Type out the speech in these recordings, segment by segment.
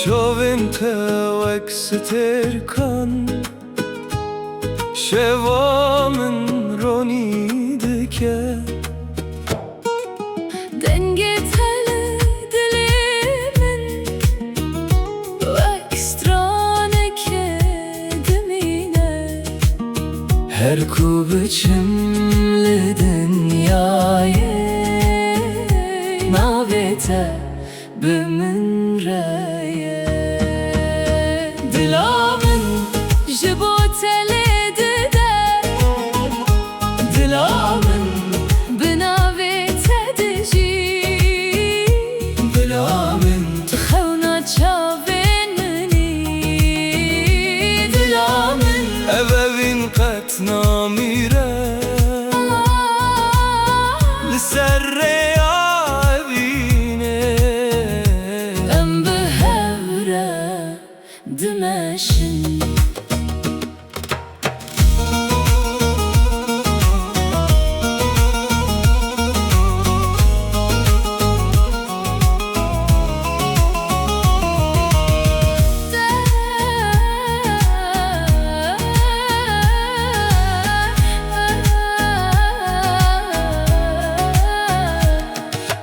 شوین توک سترکان شوامن رونیده که دنگه تل dilimin و ekstrane که demine her ku biçimli dünyayı navete bimin reye dilamın jibo tele dide dilamın binavete diji dilamın تخونا çavin mini dilamın evevin qet namire لسر em behevre dimeşin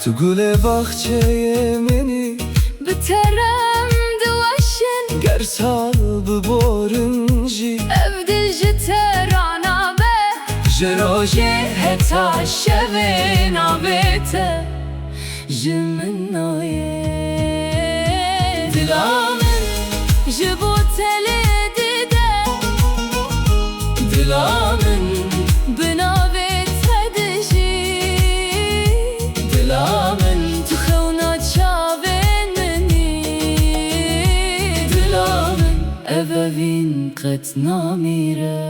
تو گل باغچه منی biterem divaşin گر سال ببارنجی evdilci terana be جراجه heta şeve navete jimin noye dilamın jibo tele dide dilamın binavete diji dilamın تخونا çavin mini dilamın evevin qet namire